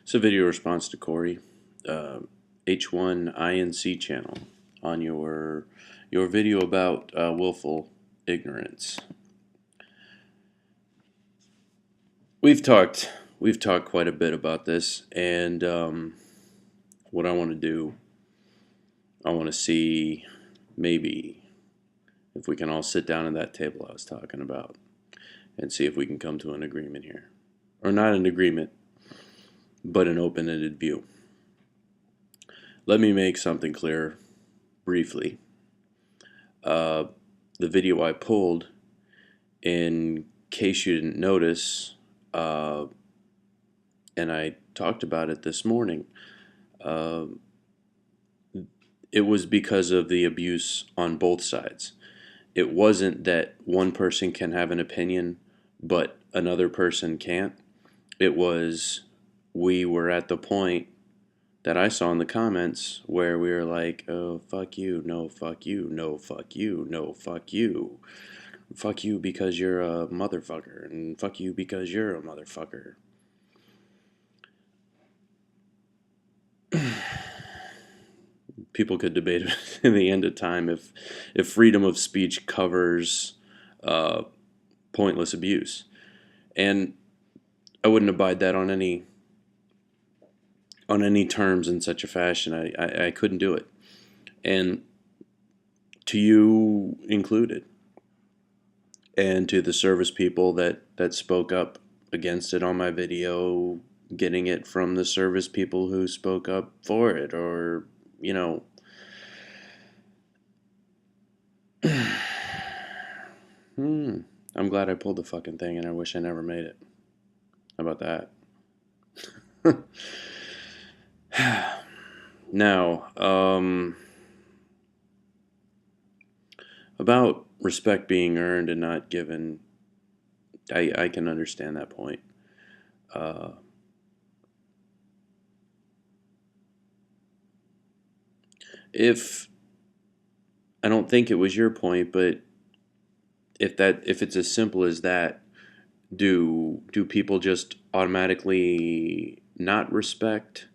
It's a video response to Corey, H1INC channel, on your video about willful ignorance. We've talked quite a bit about this, and what I want to do, I want to see maybe if we can all sit down at that table I was talking about and see if we can come to an agreement here, or not an agreement, but an open-ended view. Let me make something clear briefly. The video I pulled, in case you didn't notice, and I talked about it this morning, it was because of the abuse on both sides. It wasn't that one person can have an opinion but another person can't. It was, we were at the point that I saw in the comments where we were like, oh, fuck you, no, fuck you, no, fuck you, no, fuck you. Fuck you because you're a motherfucker, and fuck you because you're a motherfucker. People could debate it in the end of time if freedom of speech covers pointless abuse. And I wouldn't abide that on any terms in such a fashion. I couldn't do it. And to you included. And to the service people that spoke up against it on my video, getting it from the service people who spoke up for it, or, you know, I'm glad I pulled the fucking thing, and I wish I never made it. How about that? Now, about respect being earned and not given, I can understand that point. If I don't think it was your point, but if it's as simple as that, do people just automatically not respect,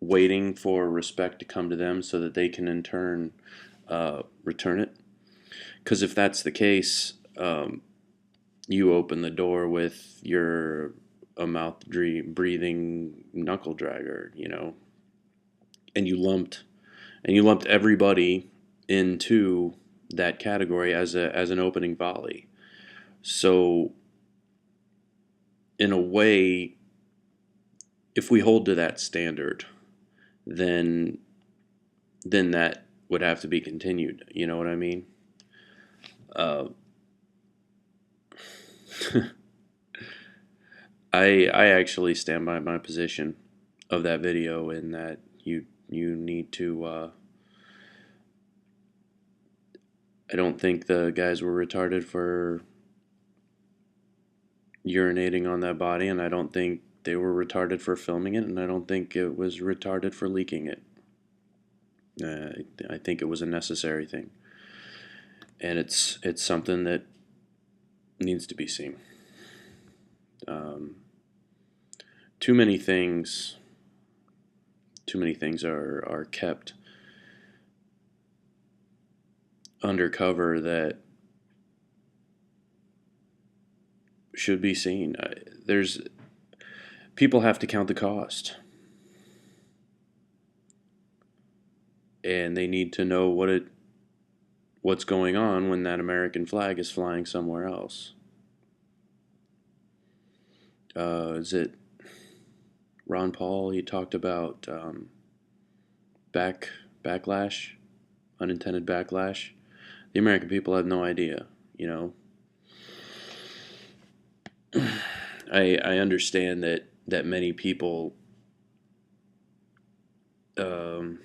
waiting for respect to come to them so that they can in turn return it? Because if that's the case, you open the door with your a mouth breathing knuckle dragger, you know, and you lumped everybody into that category as an opening volley. So in a way, if we hold to that standard, then that would have to be continued. You know what I mean? I actually stand by my position of that video, in that you need to. I don't think the guys were retarded for urinating on that body, and I don't think they were retarded for filming it, and I don't think it was retarded for leaking it. I think it was a necessary thing, and it's something that needs to be seen. Too many things are kept undercover that should be seen. People have to count the cost, and they need to know what's going on when that American flag is flying somewhere else. Is it Ron Paul? He talked about backlash, unintended backlash. The American people have no idea, you know. I understand that many people who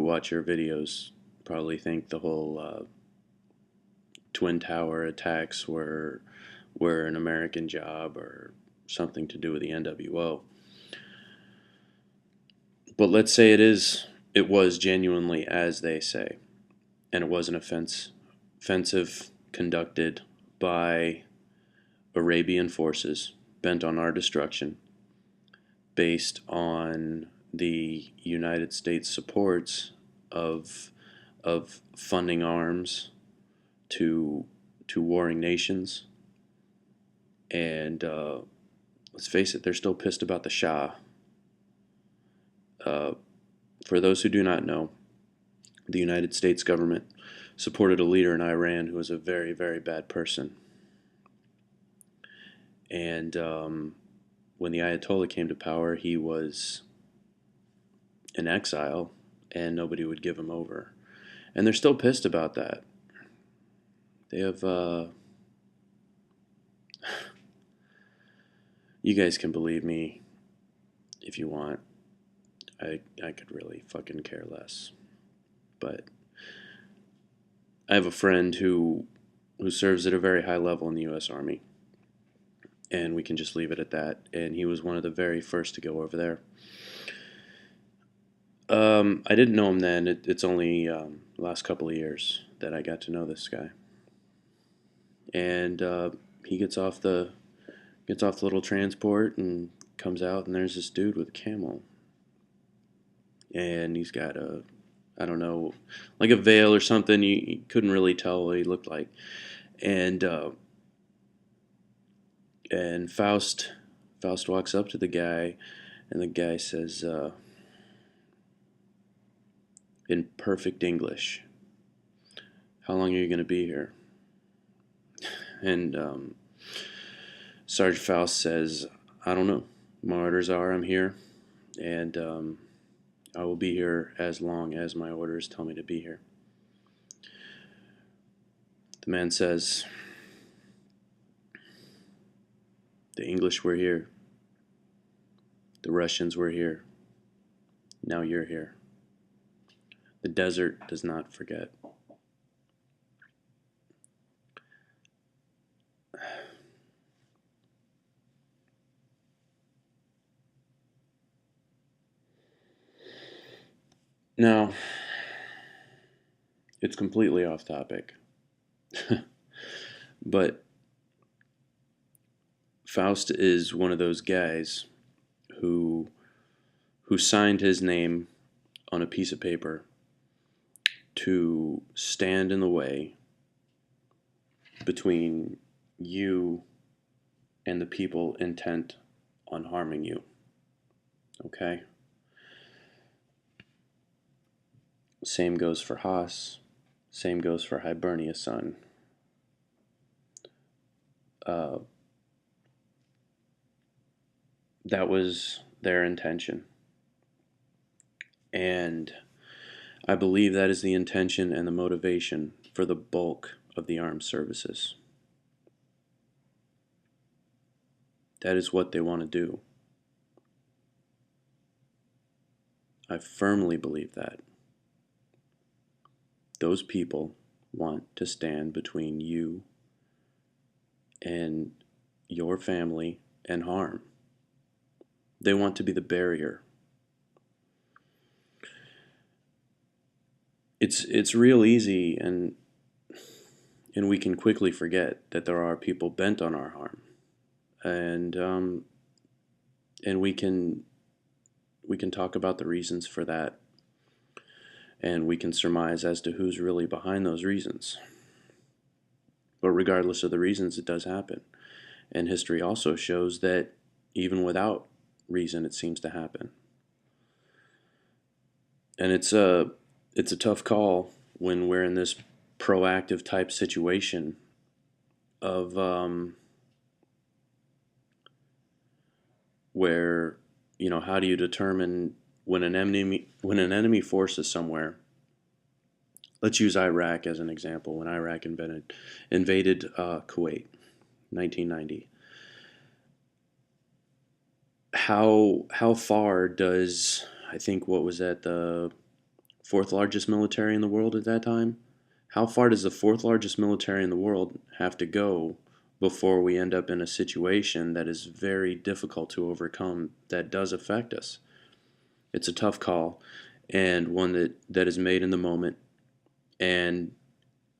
watch your videos probably think the whole Twin Tower attacks were an American job or something to do with the NWO. But let's say it was genuinely as they say, and it was an offensive conducted by Arabian forces bent on our destruction based on the United States supports of funding arms to warring nations. And let's face it, they're still pissed about the Shah. Uh, for those who do not know, the United States government supported a leader in Iran who was a very, very bad person. And when the Ayatollah came to power, he was in exile and nobody would give him over. And they're still pissed about that. They have, you guys can believe me if you want. I could really fucking care less. But I have a friend who serves at a very high level in the U.S. Army. And we can just leave it at that. And he was one of the very first to go over there. I didn't know him then. It's only the last couple of years that I got to know this guy. And he gets off the little transport and comes out, and there's this dude with a camel, and he's got I don't know, like a veil or something. You couldn't really tell what he looked like, and Faust walks up to the guy, and the guy says, in perfect English, "How long are you going to be here?" And Sergeant Faust says, "I don't know. My orders are I'm here, and I will be here as long as my orders tell me to be here." The man says, "The English were here. The Russians were here. Now you're here. The desert does not forget." Now, it's completely off topic, but Faust is one of those guys who signed his name on a piece of paper to stand in the way between you and the people intent on harming you. Okay? Same goes for Haas. Same goes for Hibernia's son. That was their intention. And I believe that is the intention and the motivation for the bulk of the armed services. That is what they want to do. I firmly believe that. Those people want to stand between you and your family and harm. They want to be the barrier. It's real easy, and we can quickly forget that there are people bent on our harm, and we can talk about the reasons for that, and we can surmise as to who's really behind those reasons. But regardless of the reasons, it does happen, and history also shows that even without reason, it seems to happen. And it's a tough call when we're in this proactive type situation of where, how do you determine when an enemy force is somewhere? Let's use Iraq as an example. When Iraq invaded Kuwait, 1990. How far does, I think, what was that, the fourth largest military in the world at that time? How far does the fourth largest military in the world have to go before we end up in a situation that is very difficult to overcome, that does affect us? It's a tough call, and one that is made in the moment, and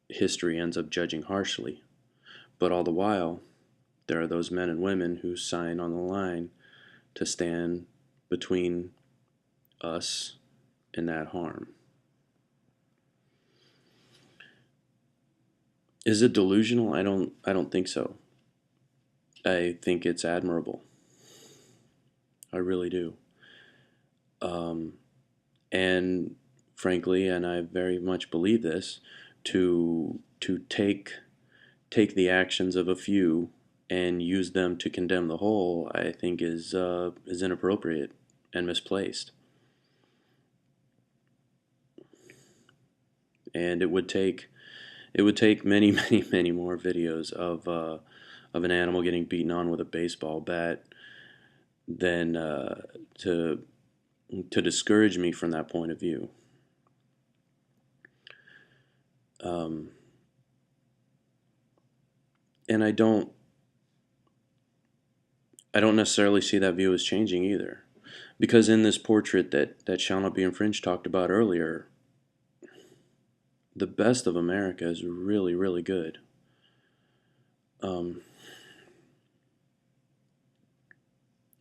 history ends up judging harshly. But all the while, there are those men and women who sign on the line to stand between us and that harm. Is it delusional? I don't think so. I think it's admirable. I really do. Um, and frankly, and I very much believe this, to take the actions of a few and use them to condemn the whole, I think is inappropriate and misplaced. And it would take many many more videos of an animal getting beaten on with a baseball bat than to discourage me from that point of view. Um, and I don't necessarily see that view as changing either, because in this portrait that shall not be infringed talked about earlier, the best of America is really really good. Um,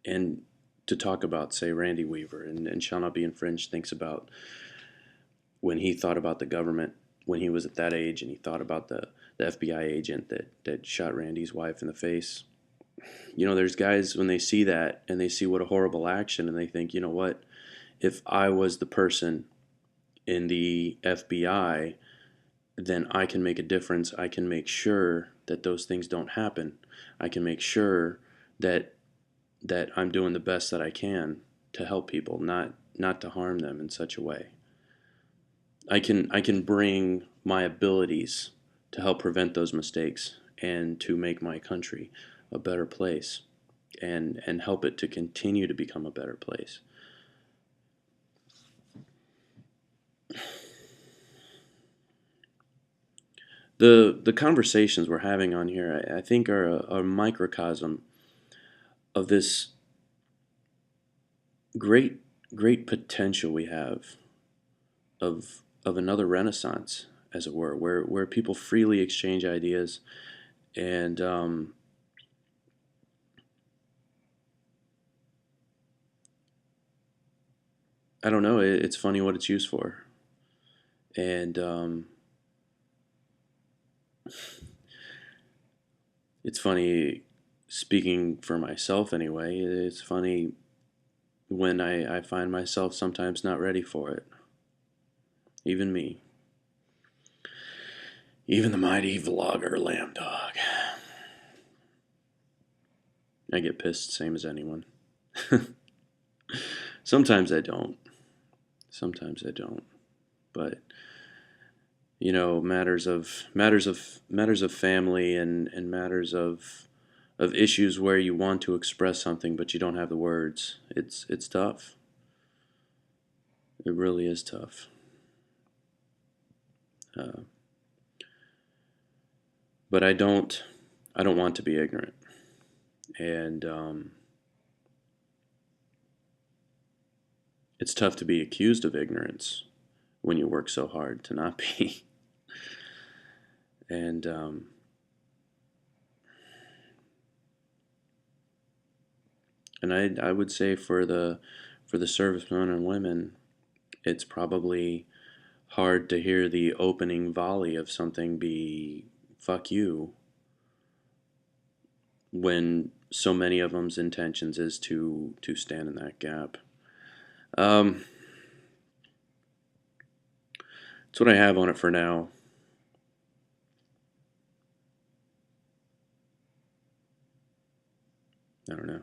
and to talk about, say, Randy Weaver and shall not be infringed thinks about when he thought about the government when he was at that age, and he thought about the FBI agent that shot Randy's wife in the face. There's guys when they see that and they see what a horrible action, and they think, you know what, if I was the person in the FBI, then I can make a difference. I can make sure that those things don't happen. I can make sure that I'm doing the best that I can to help people, not to harm them in such a way. I can bring my abilities to help prevent those mistakes and to make my country a better place, and help it to continue to become a better place. The conversations we're having on here, I think, are a microcosm of this great great potential we have of another renaissance, as it were, where people freely exchange ideas, and I don't know. It's funny what it's used for, and it's funny, speaking for myself anyway. It's funny when I find myself sometimes not ready for it. Even me, even the mighty vlogger Lamb Dog. I get pissed, same as anyone. Sometimes I don't. Sometimes I don't. But matters of family, and matters of issues where you want to express something but you don't have the words. It's tough. It really is tough. Uh, but I don't want to be ignorant, and it's tough to be accused of ignorance when you work so hard to not be. And I would say for the servicemen and women, it's probably hard to hear the opening volley of something be "fuck you" when so many of them's intentions is to stand in that gap. Um, that's what I have on it for now. I don't know.